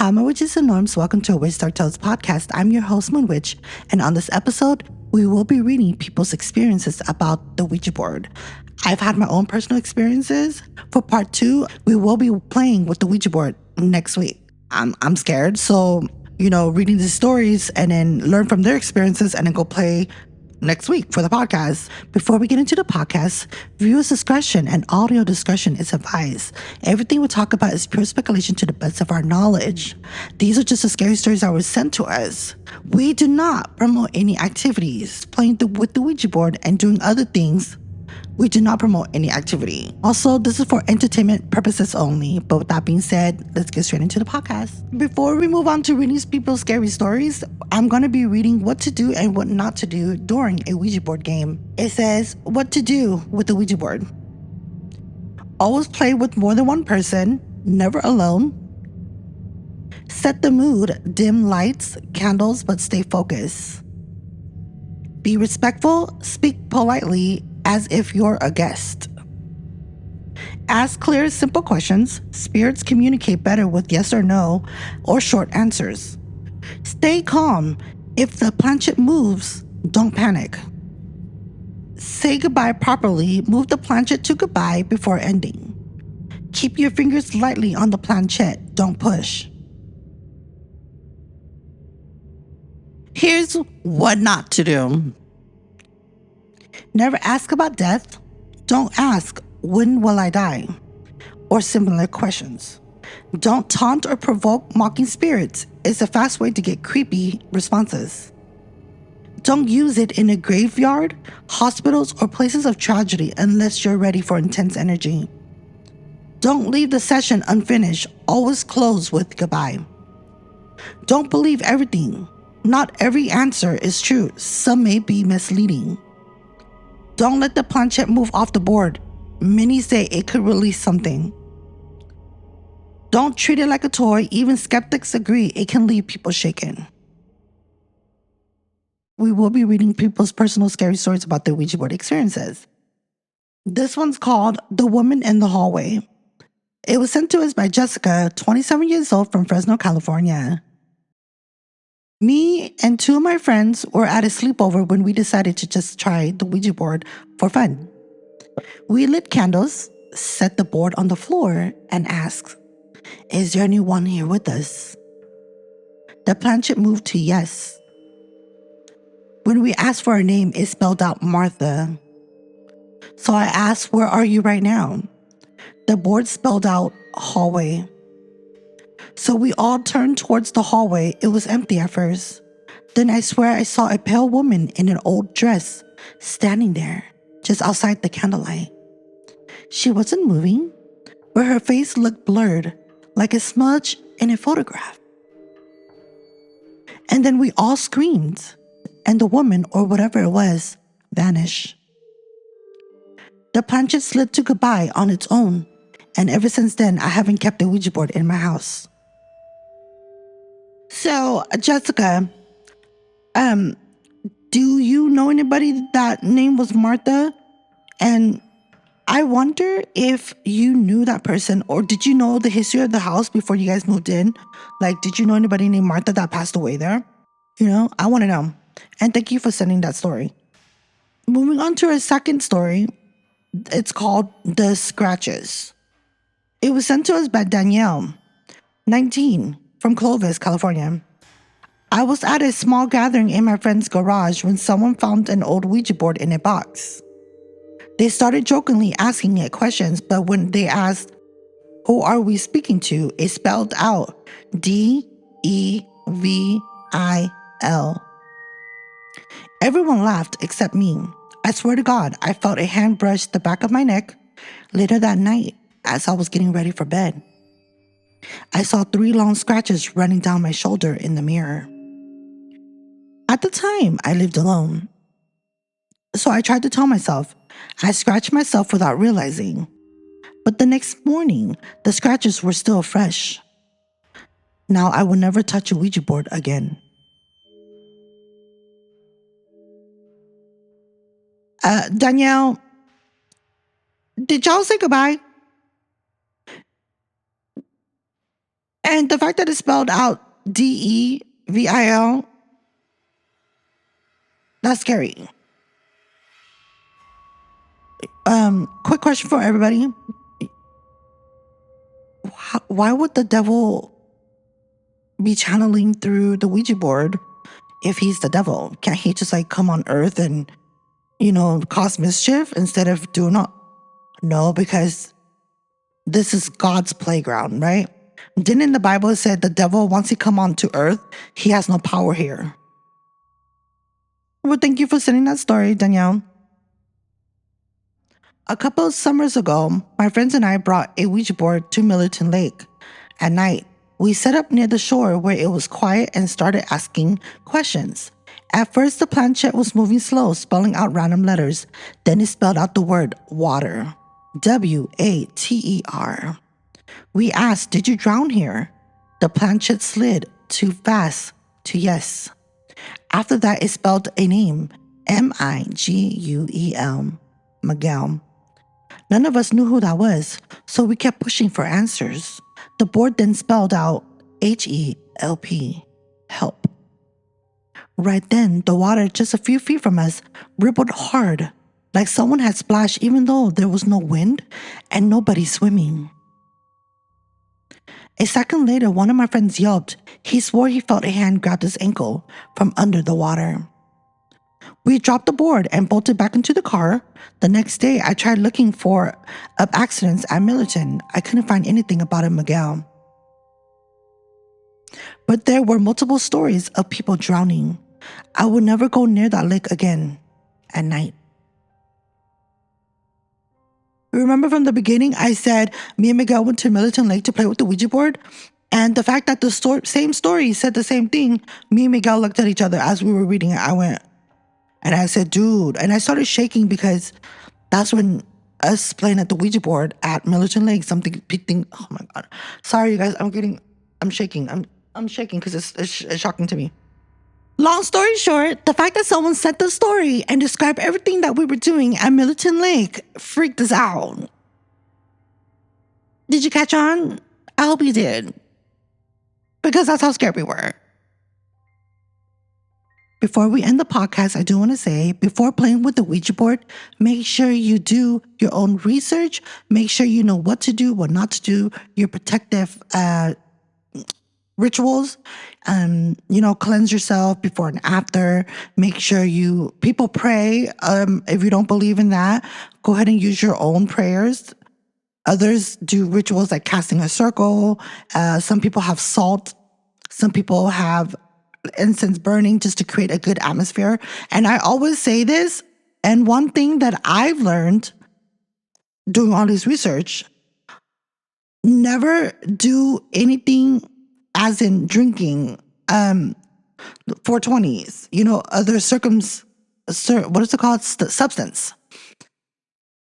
Hi, my witches and norms. Welcome to a Witch Dark Tales podcast. I'm your host, Moon Witch, and on this episode, we will be reading people's experiences about the Ouija board. I've had my own personal experiences. For part 2, we will be playing with the Ouija board next week. I'm scared, so reading these stories and then learn from their experiences and then go play next week for the podcast. Before we get into the podcast, viewers' discretion and audio discretion is advised. Everything we talk about is pure speculation to the best of our knowledge. These are just the scary stories that were sent to us. We do not promote any activities playing with the Ouija board and doing other things. We do not promote any activity. Also, this is for entertainment purposes only. But with that being said, let's get straight into the podcast. Before we move on to reading people's scary stories, I'm going to be reading what to do and what not to do during a Ouija board game. It says what to do with the Ouija board. Always play with more than one person, never alone. Set the mood, dim lights, candles, but stay focused. Be respectful, speak politely, as if you're a guest. Ask clear, simple questions. Spirits communicate better with yes or no or short answers. Stay calm. If the planchette moves, don't panic. Say goodbye properly. Move the planchette to goodbye before ending. Keep your fingers lightly on the planchette. Don't push. Here's what not to do. Never ask about death. Don't ask, when will I die? Or similar questions. Don't taunt or provoke mocking spirits. It's a fast way to get creepy responses. Don't use it in a graveyard, hospitals, or places of tragedy unless you're ready for intense energy. Don't leave the session unfinished. Always close with goodbye. Don't believe everything. Not every answer is true. Some may be misleading. Don't let the planchette move off the board. Many say it could release something. Don't treat it like a toy. Even skeptics agree it can leave people shaken. We will be reading people's personal scary stories about their Ouija board experiences. This one's called The Woman in the Hallway. It was sent to us by Jessica, 27 years old, from Fresno, California. Me and 2 of my friends were at a sleepover when we decided to just try the Ouija board for fun. We lit candles, set the board on the floor, and asked, "Is there anyone here with us?" The planchette moved to yes. When we asked for her name, it spelled out Martha. So I asked, "Where are you right now?" The board spelled out hallway. So we all turned towards the hallway. It was empty at first. Then I swear I saw a pale woman in an old dress standing there, just outside the candlelight. She wasn't moving, but her face looked blurred, like a smudge in a photograph. And then we all screamed, and the woman, or whatever it was, vanished. The planchette slid to goodbye on its own, and ever since then, I haven't kept a Ouija board in my house. So, Jessica, do you know anybody that name was Martha? And I wonder if you knew that person, or did you know the history of the house before you guys moved in? Like, did you know anybody named Martha that passed away there? I want to know. And thank you for sending that story. Moving on to our second story, it's called The Scratches. It was sent to us by Danielle, 19, from Clovis, California. I was at a small gathering in my friend's garage when someone found an old Ouija board in a box. They started jokingly asking it questions, but when they asked, "Who are we speaking to?" it spelled out DEVIL. Everyone laughed except me. I swear to God, I felt a hand brush the back of my neck. Later that night, as I was getting ready for bed, I saw 3 long scratches running down my shoulder in the mirror. At the time, I lived alone. So I tried to tell myself. I scratched myself without realizing. But the next morning, the scratches were still fresh. Now I will never touch a Ouija board again. Danielle, did y'all say goodbye? And the fact that it's spelled out Devil, that's scary. Quick question for everybody. Why would the devil be channeling through the Ouija board if he's the devil? Can't he just like come on earth and, cause mischief instead of doing all? No, because this is God's playground, right? Didn't in the Bible it said the devil, once he come onto earth, he has no power here? Well, thank you for sending that story, Danielle. A couple of summers ago, my friends and I brought a Ouija board to Millerton Lake. At night, we set up near the shore where it was quiet and started asking questions. At first, the planchette was moving slow, spelling out random letters. Then it spelled out the word water. W-A-T-E-R. We asked, "Did you drown here?" The planchette slid too fast to yes. After that, it spelled a name, M-I-G-U-E-L, Miguel. None of us knew who that was, so we kept pushing for answers. The board then spelled out H-E-L-P, help. Right then, the water just a few feet from us rippled hard, like someone had splashed even though there was no wind and nobody swimming. A second later, one of my friends yelped. He swore he felt a hand grab his ankle from under the water. We dropped the board and bolted back into the car. The next day, I tried looking for accidents at Millerton. I couldn't find anything about a Miguel. But there were multiple stories of people drowning. I would never go near that lake again at night. Remember from the beginning, I said me and Miguel went to Millerton Lake to play with the Ouija board? And the fact that the same story said the same thing, me and Miguel looked at each other as we were reading it. I went, and I said, dude. And I started shaking because that's when us playing at the Ouija board at Millerton Lake, something, oh my God. Sorry, you guys, I'm shaking. I'm shaking because it's shocking to me. Long story short, the fact that someone said the story and described everything that we were doing at Millerton Lake freaked us out. Did you catch on? I hope you did. Because that's how scared we were. Before we end the podcast, I do want to say, before playing with the Ouija board, make sure you do your own research. Make sure you know what to do, what not to do, your protective rituals. Cleanse yourself before and after. Make sure people pray. If you don't believe in that, go ahead and use your own prayers. Others do rituals like casting a circle. Some people have salt. Some people have incense burning just to create a good atmosphere. And I always say this, and one thing that I've learned doing all this research, never do anything as in drinking 420s, other what is it called? Substance.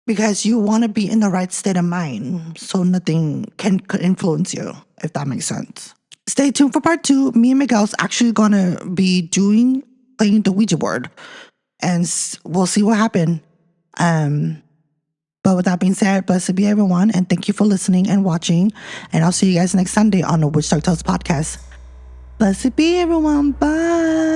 Because you want to be in the right state of mind so nothing could influence you, if that makes sense. Stay tuned for part 2. Me and Miguel's actually going to be playing the Ouija board. And we'll see what happened. But with that being said, blessed be everyone. And thank you for listening and watching. And I'll see you guys next Sunday on the Witch Talk Tales podcast. Blessed be everyone. Bye.